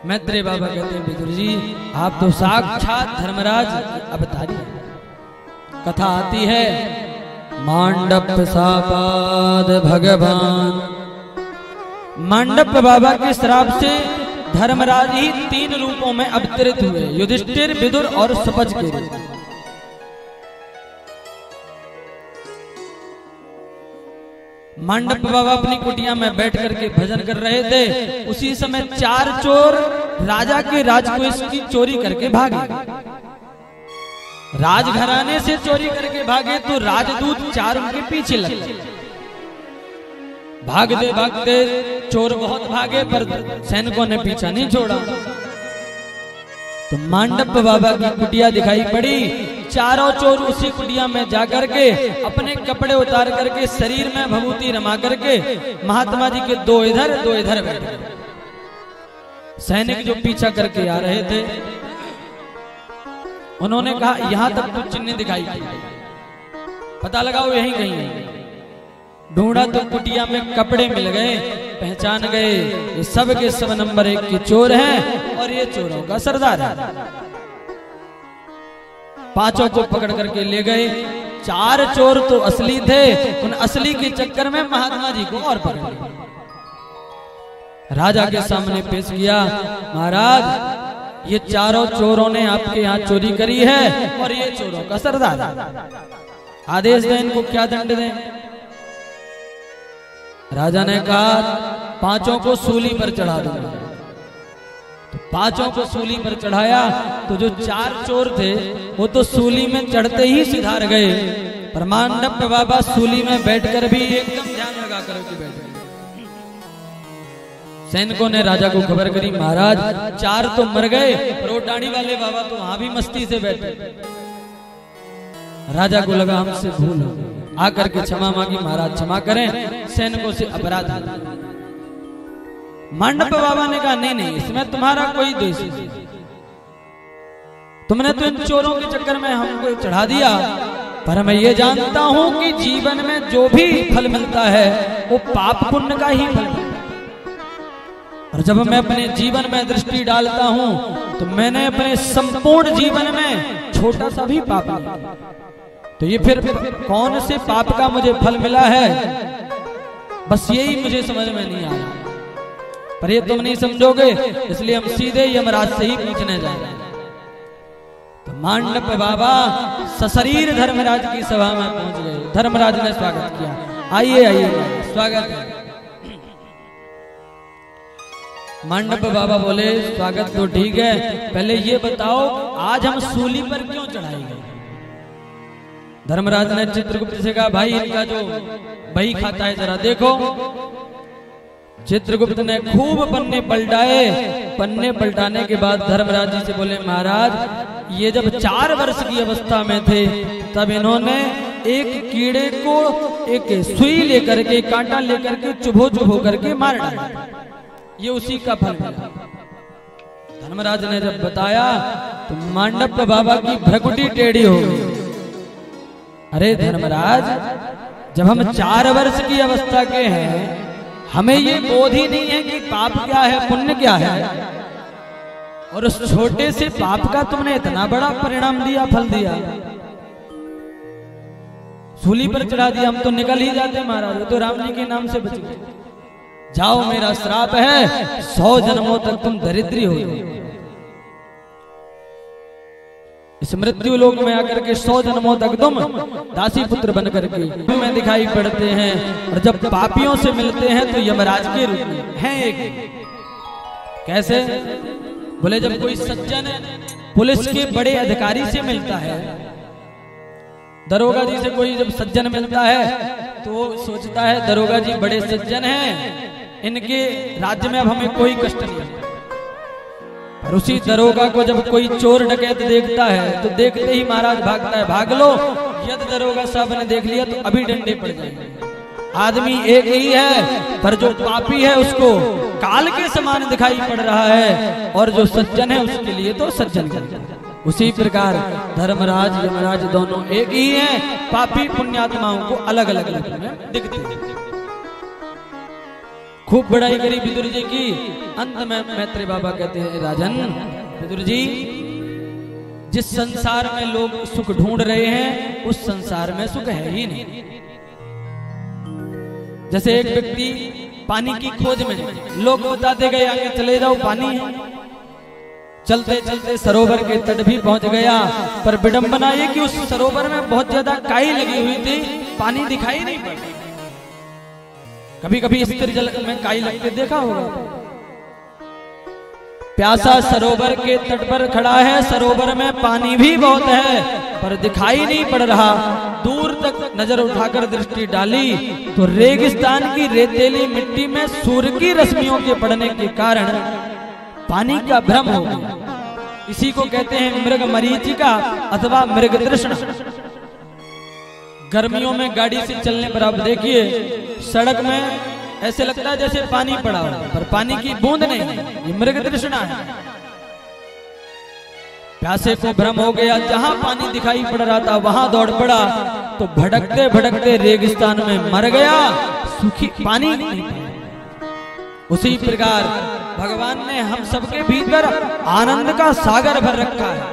मैत्रेय बाबा कहते हैं विदुर जी आप तो साक्षात धर्मराज अवतारी। कथा आती है मांडप सापाद भगवान। मांडप बाबा के श्राप से धर्मराज ही 3 रूपों में अवतरित हुए, युधिष्ठिर, विदुर और सुपज के रूप। मांडप बाबा अपनी कुटिया में बैठ करके भजन कर रहे थे। उसी समय 4 चोर राजा के राजकोष की चोरी करके भागे। राजघराने से चोरी करके भागे तो राजदूत 4 उनके पीछे लगे। भागते भागते चोर बहुत भागे पर सैनिकों ने पीछा नहीं छोड़ा। तो मांडप बाबा की कुटिया दिखाई पड़ी। चारों चोर उसी कुटिया में जाकर के अपने कपड़े उतार करके शरीर में भभूति रमा करके महात्मा जी के 2 इधर 2 इधर बैठे। सैनिक जो पीछा करके आ रहे थे उन्होंने कहा यहां तक कुछ चिन्ह दिखाई पता लगाओ यहीं कहीं। ढूंढा तो कुटिया में कपड़े मिल गए, पहचान गए ये सब के सब नंबर 1 के चोर हैं और ये चोरों का सरदार है। 5 को पकड़ करके ले गए। 4 चोर तो असली थे, उन असली के चक्कर में महात्मा जी को और पकड़ लिया। राजा के सामने पेश किया, महाराज ये चारों चोरों ने आपके यहाँ चोरी करी है और ये चोरों का सरदार है। आदेश दें इनको क्या दंड दें। राजा ने कहा 5 को सूली पर चढ़ा दो। तो 5 को सूली पर चढ़ाया तो जो 4 चोर थे वो तो सूली में चढ़ते ही सिधार गए। पर मांडप बाबा सूली में बैठकर भी एकदम ध्यान लगा कर बैठे। सैनिकों ने राजा को खबर करी, महाराज 4 तो मर गए पर वो दाढ़ी वाले बाबा तो वहां भी मस्ती से बैठे। राजा को लगा हमसे भूल हो गई, आकर के क्षमा मांगी, महाराज क्षमा करें, सैनिकों से अपराध। मांडप बाबा ने कहा नहीं इसमें तुम्हारा कोई दोष नहीं, तुमने तो इन चोरों के चक्कर में हमको चढ़ा दिया। पर मैं ये जानता हूं कि जीवन में जो भी फल मिलता है वो पाप पुण्य का ही फल है। और जब मैं अपने जीवन में दृष्टि डालता हूं तो मैंने अपने संपूर्ण जीवन में छोटा सा भी पाप नहीं। तो ये फिर कौन से पाप का मुझे फल मिला है, बस यही मुझे समझ में नहीं आया। पर ये तुम नहीं समझोगे इसलिए हम सीधे यमराज से ही पूछने जा रहे हैं। तो मांडप बाबा सशरीर धर्मराज की सभा में पहुंच गए। धर्मराज ने स्वागत किया, आइए स्वागत है। मांडप बाबा बोले स्वागत तो ठीक है, पहले ये बताओ आज हम सूली पर क्यों चढ़ाए गए। धर्मराज ने चित्रगुप्त से कहा भाई इनका जो बही खाता है जरा देखो। चित्रगुप्त ने खूब पन्ने पलटाए। पन्ने पलटाने के बाद धर्मराज जी से बोले महाराज ये जब 4 वर्ष की अवस्था में थे तब इन्होंने एक कीड़े को एक सुई लेकर के कांटा लेकर के चुभो करके मार डाला, ये उसी का फल मिला। धर्मराज ने जब बताया तो मांडप बाबा की भ्रकुटी टेढ़ी हो गई। अरे धर्मराज जब हम 4 वर्ष की अवस्था के हैं हमें ये बोध ही नहीं है कि पाप क्या है पुण्य क्या है, और उस छोटे से पाप का तुमने इतना बड़ा परिणाम दिया, फल दिया, सूली पर चढ़ा दिया। हम तो निकल ही जाते महाराज, तो राम जी के नाम से बच गए। जाओ मेरा श्राप है 100 जन्मों तक तुम दरिद्री हो। इस मृत्यु लोक में आकर के 100 जन्मों तक तुम दासी पुत्र बन करके में दिखाई पड़ते हैं। और जब पापियों से मिलते हैं तो यमराज के रूप में हैं। एक कैसे बोले जब कोई सज्जन पुलिस के बड़े अधिकारी से मिलता है, दरोगा जी से कोई जब सज्जन मिलता है तो वो सोचता है दरोगा जी बड़े सज्जन हैं, इनके राज्य में अब हमें कोई कष्ट नहीं। और उसी दरोगा को जब कोई चोर डकैत देखता है तो देखते ही महाराज भागता है, भाग लो। यदि दरोगा साहब ने देख लिया तो अभी डंडे पड़ जाएंगे। आदमी एक ही है पर जो पापी है उसको काल के समान दिखाई पड़ रहा है और जो सज्जन है उसके लिए तो सज्जन है। उसी प्रकार धर्मराज यमराज दोनों एक ही हैं, पापी पुण्यात्माओं को अलग अलग दिखते हैं। खूब बड़ाई करी विदुर जी की। अंत में मैत्री बाबा कहते हैं, राजन विदुर जी, जिस संसार में लोग सुख ढूंढ रहे हैं उस संसार में सुख है ही नहीं। जैसे एक व्यक्ति पानी की खोज में, लोग बताते गए आगे चले जाओ पानी है, चलते चलते सरोवर के तट भी पहुंच गया, पर विडंबना ये कि उस सरोवर में बहुत ज्यादा काई लगी हुई थी, पानी दिखाई नहीं पड़ा। कभी कभी स्थिर जल में काई लगते देखा होगा। प्यासा सरोवर के तट पर खड़ा है, सरोवर में पानी भी बहुत है पर दिखाई नहीं पड़ रहा। दूर तक नजर उठाकर दृष्टि डाली तो रेगिस्तान की रेतीली मिट्टी में सूर्य की रश्मियों के पड़ने के कारण पानी का भ्रम हो गया। इसी को कहते हैं मृग मरीचिका अथवा मृग तृष्णा। गर्मियों में गाड़ी से चलने पर आप देखिए सड़क में ऐसे लगता है जैसे पानी पड़ा हो, पर पानी की बूंद नहीं, ये मृग तृष्णा है। प्यासे को भ्रम हो गया, जहां पानी दिखाई पड़ रहा था वहां दौड़ पड़ा तो भटकते भटकते रेगिस्तान में मर गया, सूखी पानी नहीं। उसी प्रकार भगवान ने हम सबके भीतर आनंद का सागर भर रखा है,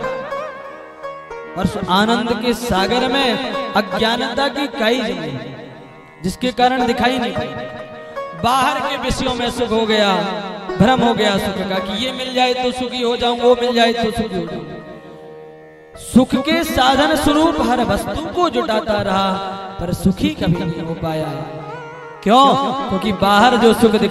और उस आनंद के सागर में अज्ञानता की काई जमी है, जिसके कारण दिखाई नहीं पड़ता। बाहर के विषयों में सुख हो गया, भ्रम हो गया सुख का कि ये मिल जाए तो सुखी हो जाऊं, वो मिल जाए तो सुखी हो जाऊं। सुख के साधन स्वरूप हर वस्तु को जुटाता रहा पर सुखी कभी नहीं हो पाया। क्यों? क्योंकि बाहर जो सुख दिखाई